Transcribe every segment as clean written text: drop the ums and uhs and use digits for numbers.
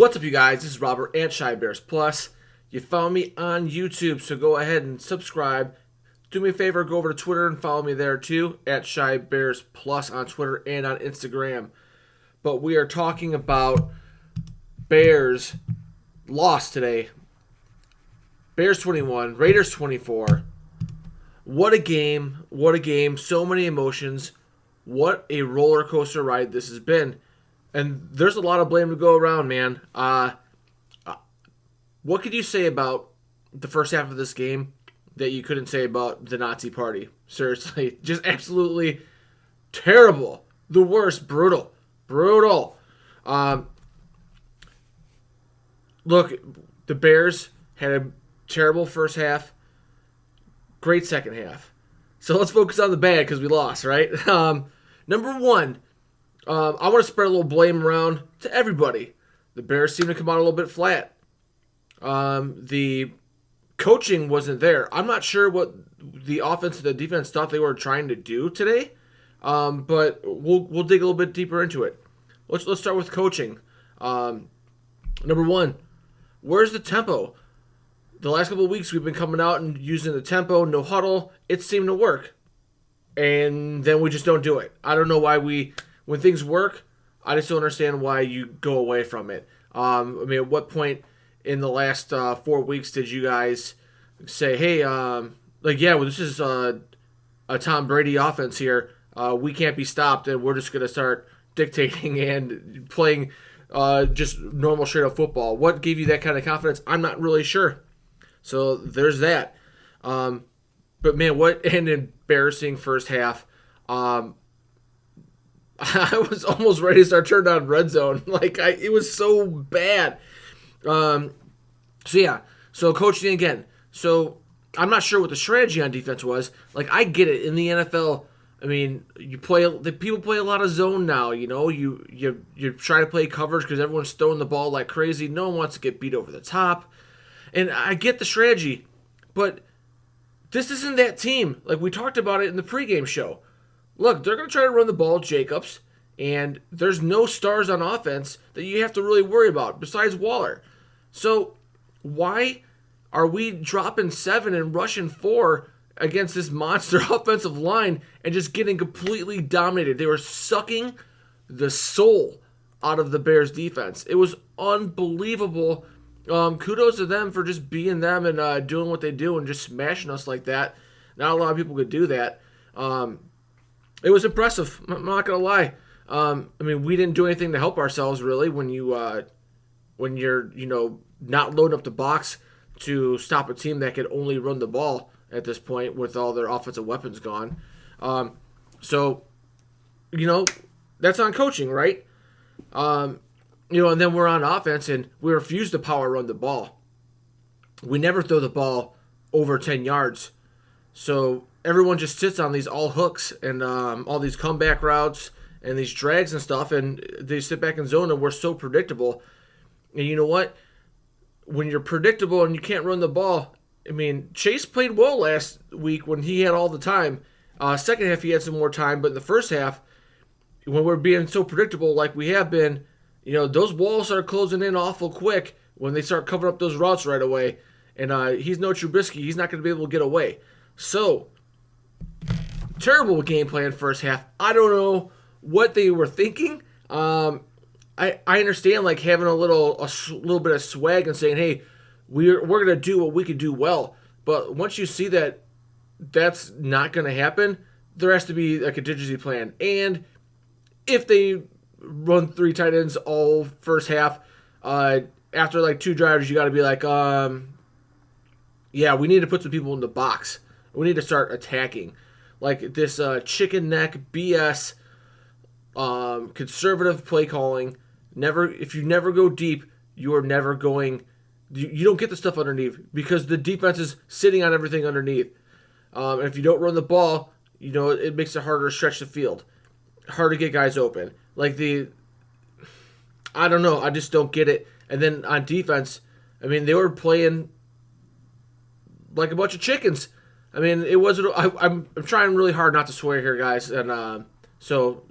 What's up, you guys? This is Robert at Shy Bears Plus. You found me on YouTube, so go ahead and subscribe. Do me a favor, go over to Twitter and follow me there too, at Shy Bears Plus on Twitter and on Instagram. But we are talking about Bears lost today. Bears 21, Raiders 24. What a game. What a game. So many emotions. What a roller coaster ride this has been. And there's a lot of blame to go around, man. What could you say about the first half of this game that you couldn't say about the Nazi Party? Seriously, just absolutely terrible. The worst. Brutal. Brutal. Look, the Bears had a terrible first half. Great second half. So let's focus on the bad because we lost, right? Number one, I want to spread a little blame around to everybody. The Bears seem to come out a little bit flat. The coaching wasn't there. I'm not sure what the offense and the defense thought they were trying to do today, but we'll dig a little bit deeper into it. Let's start with coaching. Number one, where's the tempo? The last couple of weeks we've been coming out and using the tempo, no huddle. It seemed to work, and then we just don't do it. I don't know why when things work, I just don't understand why you go away from it. At what point in the last 4 weeks did you guys say, hey, this is a Tom Brady offense here. We can't be stopped, and we're just going to start dictating and playing just normal straight-up football. What gave you that kind of confidence? I'm not really sure. So there's that. But, man, what an embarrassing first half. I was almost ready to start turning on red zone. It was so bad. So coaching again. So I'm not sure what the strategy on defense was. I get it in the NFL. I mean, people play a lot of zone now. You know, you try to play coverage because everyone's throwing the ball like crazy. No one wants to get beat over the top, and I get the strategy, but this isn't that team. We talked about it in the pregame show. Look, they're going to try to run the ball, Jacobs, and there's no stars on offense that you have to really worry about besides Waller. So why are we dropping 7 and rushing 4 against this monster offensive line and just getting completely dominated? They were sucking the soul out of the Bears defense. It was unbelievable. Kudos to them for just being them and doing what they do and just smashing us like that. Not a lot of people could do that. It was impressive. I'm not gonna lie. We didn't do anything to help ourselves really when you're not loading up the box to stop a team that could only run the ball at this point with all their offensive weapons gone. So that's on coaching, right? And then we're on offense and we refuse to power run the ball. We never throw the ball over 10 yards. So everyone just sits on these all hooks and all these comeback routes and these drags and stuff, and they sit back in zone, and we're so predictable. And you know what? When you're predictable and you can't run the ball, Chase played well last week when he had all the time. Second half, he had some more time, but in the first half, when we're being so predictable like we have been, those walls are closing in awful quick when they start covering up those routes right away. And he's no Trubisky. He's not going to be able to get away. So, terrible game plan first half. I don't know what they were thinking. I understand having a little bit of swag and saying, hey, we're going to do what we can do well. But once you see that that's not going to happen, there has to be a contingency plan. And if they run 3 tight ends all first half, after 2 drives, you got to be we need to put some people in the box. We need to start attacking. This chicken neck BS conservative play calling. If you never go deep, you are never going. You don't get the stuff underneath because the defense is sitting on everything underneath. And if you don't run the ball, it makes it harder to stretch the field, harder to get guys open. I don't know. I just don't get it. And then on defense, they were playing like a bunch of chickens. It wasn't. I'm trying really hard not to swear here, guys, and so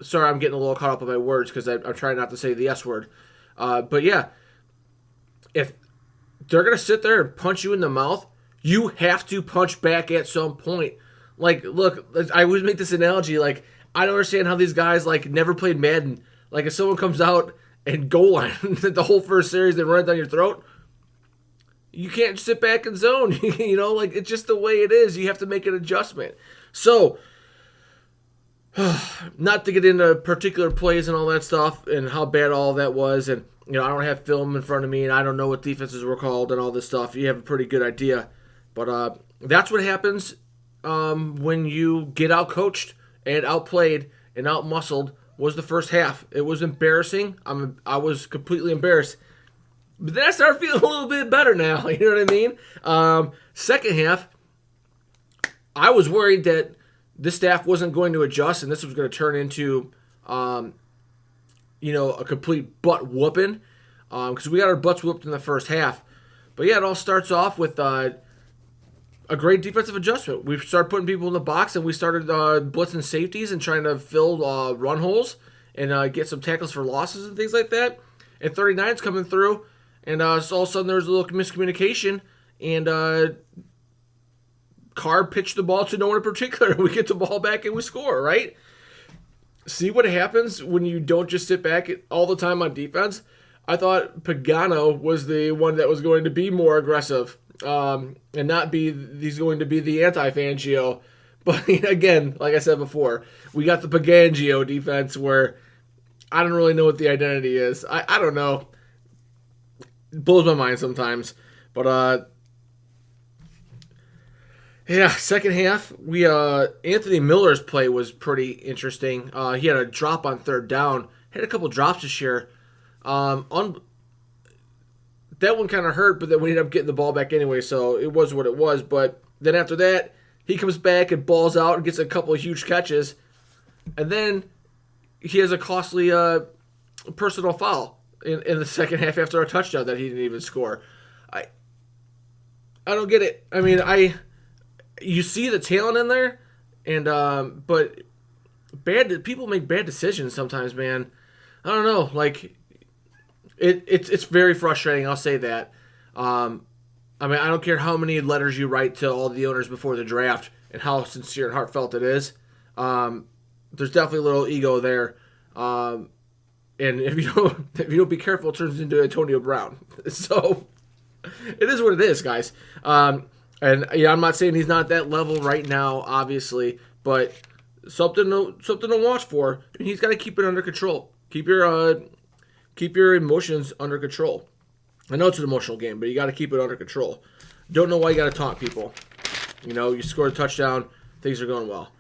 sorry, I'm getting a little caught up on my words because I'm trying not to say the S word. But yeah, if they're going to sit there and punch you in the mouth, you have to punch back at some point. Like, look, I always make this analogy. Like, I don't understand how these guys, like, never played Madden. Like, if someone comes out and goal line the whole first series, they run it down your throat, you can't sit back and zone. Like, it's just the way it is. You have to make an adjustment. So, not to get into particular plays and all that stuff and how bad all that was, and I don't have film in front of me and I don't know what defenses were called and all this stuff. You have a pretty good idea, but that's what happens when you get out coached and outplayed and out muscled. Was the first half. It was embarrassing. I was completely embarrassed, but then I started feeling a little bit better now. You know what I mean? Second half, I was worried that this staff wasn't going to adjust, and this was going to turn into, a complete butt whooping, because we got our butts whooped in the first half. But yeah, it all starts off with a great defensive adjustment. We started putting people in the box, and we started blitzing safeties and trying to fill run holes and get some tackles for losses and things like that. And 39's coming through, and so all of a sudden there was a little miscommunication, and Carr pitched the ball to no one in particular. We get the ball back and we score, right? See what happens when you don't just sit back all the time on defense? I thought Pagano was the one that was going to be more aggressive and not be, he's going to be the anti-Fangio. But again, like I said before, we got the Pagangio defense where I don't really know what the identity is. I don't know. It blows my mind sometimes. But yeah, second half, we Anthony Miller's play was pretty interesting. He had a drop on third down, had a couple drops this year. That one kind of hurt, but then we ended up getting the ball back anyway, so it was what it was. But then after that, he comes back and balls out and gets a couple of huge catches, and then he has a costly personal foul in the second half after a touchdown that he didn't even score. I don't get it. I mean, you see the talent in there, and but people make bad decisions sometimes, man. I don't know, like it's very frustrating. I'll say that. I mean, I don't care how many letters you write to all the owners before the draft and how sincere and heartfelt it is. There's definitely a little ego there, and if you don't be careful, it turns into Antonio Brown. So it is what it is, guys. And yeah, I'm not saying he's not at that level right now, obviously, but something to watch for. And he's got to keep it under control. Keep your emotions under control. I know it's an emotional game, but you got to keep it under control. Don't know why you got to taunt people. You scored a touchdown, things are going well.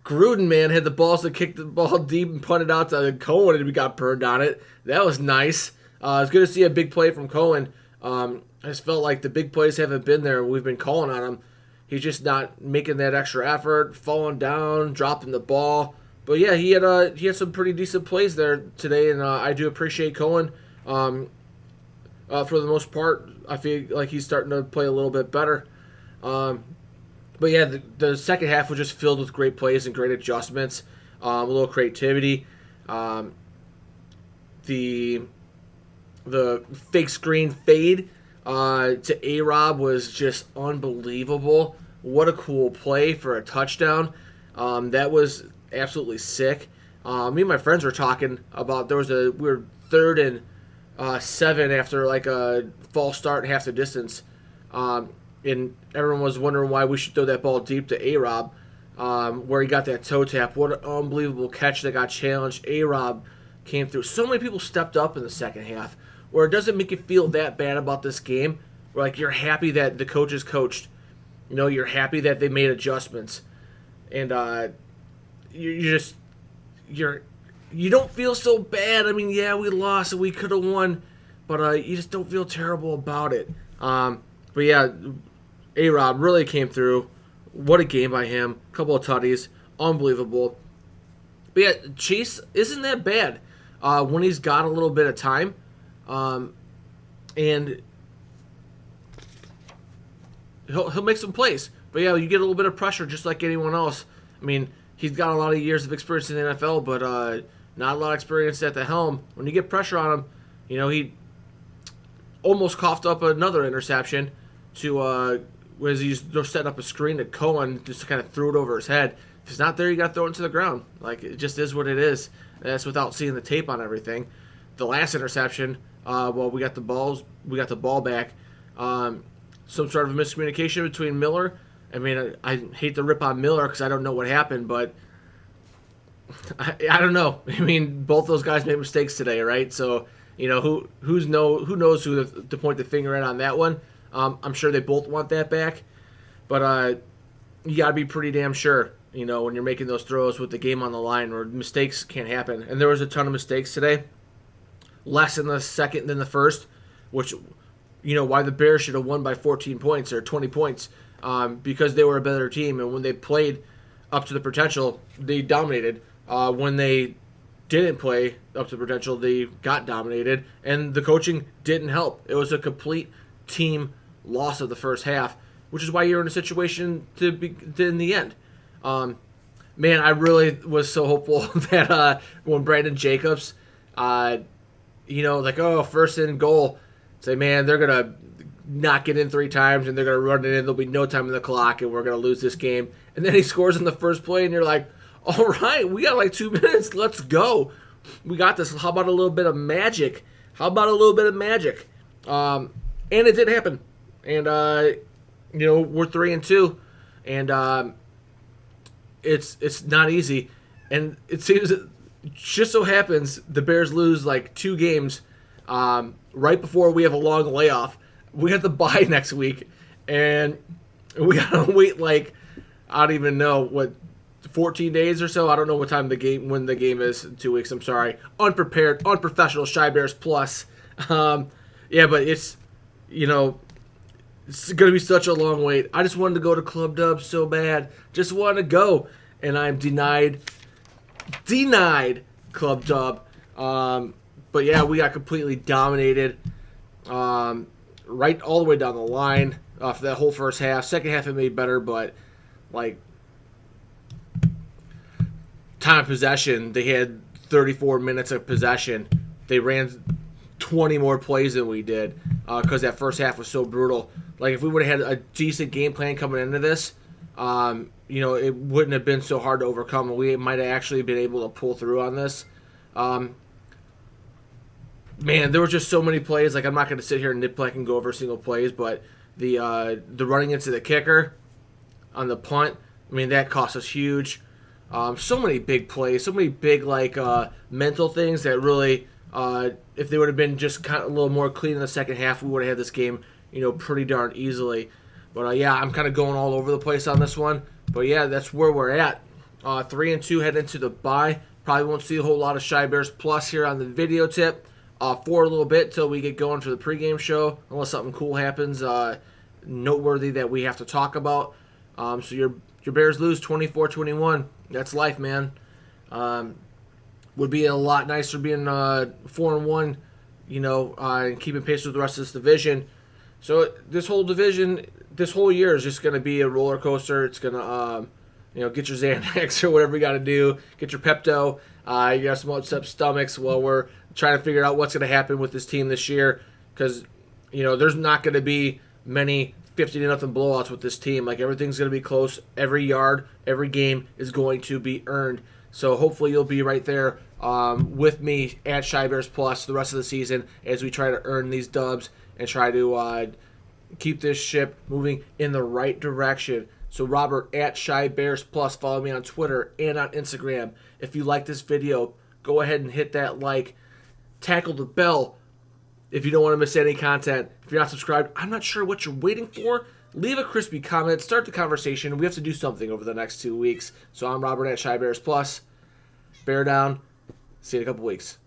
Gruden, man, had the balls to kick the ball deep and punt it out to Cohen, and we got burned on it. That was nice. It's good to see a big play from Cohen. I just felt like the big plays haven't been there. We've been calling on him. He's just not making that extra effort, falling down, dropping the ball. But yeah, he had some pretty decent plays there today, and I do appreciate Cohen. For the most part, I feel like he's starting to play a little bit better. But yeah, the second half was just filled with great plays and great adjustments, a little creativity. The fake screen fade to A-Rob was just unbelievable. What a cool play for a touchdown. That was absolutely sick. Me and my friends were talking about we were 3rd and 7 after like a false start half the distance. And everyone was wondering why we should throw that ball deep to A-Rob, where he got that toe tap. What an unbelievable catch that got challenged. A-Rob came through. So many people stepped up in the second half, where it doesn't make you feel that bad about this game. Where like you're happy that the coaches coached. You're happy that they made adjustments. And you don't feel so bad. I mean, yeah, we lost and we could have won, but you just don't feel terrible about it. But yeah, A-Rob really came through. What a game by him. Couple of tutties. Unbelievable. But yeah, Chase isn't that bad when he's got a little bit of time. And he'll make some plays. But yeah, you get a little bit of pressure just like anyone else. I mean, he's got a lot of years of experience in the NFL, but not a lot of experience at the helm. When you get pressure on him, he almost coughed up another interception to was he's setting up a screen to Cohen, just kind of threw it over his head. If it's not there, you got to throw it into the ground. Like, it just is what it is. And that's without seeing the tape on everything. The last interception, we got the ball back. Some sort of miscommunication between Miller. I mean, I hate to rip on Miller because I don't know what happened, but I don't know. I mean, both those guys made mistakes today, right? So, who knows who to point the finger at on that one. I'm sure they both want that back, but you got to be pretty damn sure, when you're making those throws with the game on the line, where mistakes can't happen. And there was a ton of mistakes today, less in the second than the first, which, why the Bears should have won by 14 points or 20 points, because they were a better team, and when they played up to the potential, they dominated. When they didn't play up to the potential, they got dominated, and the coaching didn't help. It was a complete team loss of the first half, which is why you're in a situation in the end. Man, I really was so hopeful that when Brandon Jacobs, first and goal, say, man, they're going to not get in 3 times, and they're going to run it in. There'll be no time in the clock, and we're going to lose this game. And then he scores in the first play, and you're like, all right, we got like 2 minutes. Let's go. We got this. How about a little bit of magic? And it did happen. And, we're 3-2. And it's not easy. And it seems it just so happens the Bears lose like 2 games right before we have a long layoff. We have the bye next week. And we got to wait I don't even know, 14 days or so? I don't know when the game is in 2 weeks. I'm sorry. Unprepared, unprofessional, Shy Bears Plus. But it's, it's going to be such a long wait. I just wanted to go to Club Dub so bad. Just wanted to go. And I'm denied Club Dub. But yeah, we got completely dominated right all the way down the line for that whole first half. Second half it made better, but time of possession, they had 34 minutes of possession. They ran 20 more plays than we did because that first half was so brutal. If we would have had a decent game plan coming into this, it wouldn't have been so hard to overcome. We might have actually been able to pull through on this. Man, there were just so many plays. I'm not going to sit here and nitpick and go over single plays, but the running into the kicker on the punt, that cost us huge. So many big plays, so many big mental things that really, if they would have been just kind of a little more clean in the second half, we would have had this game, pretty darn easily. But I'm kind of going all over the place on this one. But yeah, that's where we're at. 3-2 head into the bye. Probably won't see a whole lot of Shy Bears Plus here on the video tip for a little bit till we get going for the pregame show, unless something cool happens, noteworthy that we have to talk about. So your Bears lose 24-21. That's life, man. Would be a lot nicer being 4-1, and keeping pace with the rest of this division. So this whole division, this whole year is just going to be a roller coaster. It's going to, get your Xanax or whatever you got to do. Get your Pepto. You got some upset stomachs while we're trying to figure out what's going to happen with this team this year. Because, there's not going to be many 50-0 blowouts with this team. Everything's going to be close. Every yard, every game is going to be earned. So hopefully you'll be right there with me at Shy Bears Plus the rest of the season as we try to earn these dubs and try to keep this ship moving in the right direction. So Robert at Shy Bears Plus, follow me on Twitter and on Instagram. If you like this video, go ahead and hit that like. Tackle the bell if you don't want to miss any content. If you're not subscribed, I'm not sure what you're waiting for. Leave a crispy comment. Start the conversation. We have to do something over the next 2 weeks. So I'm Robert at Shy Bears Plus. Bear down. See you in a couple weeks.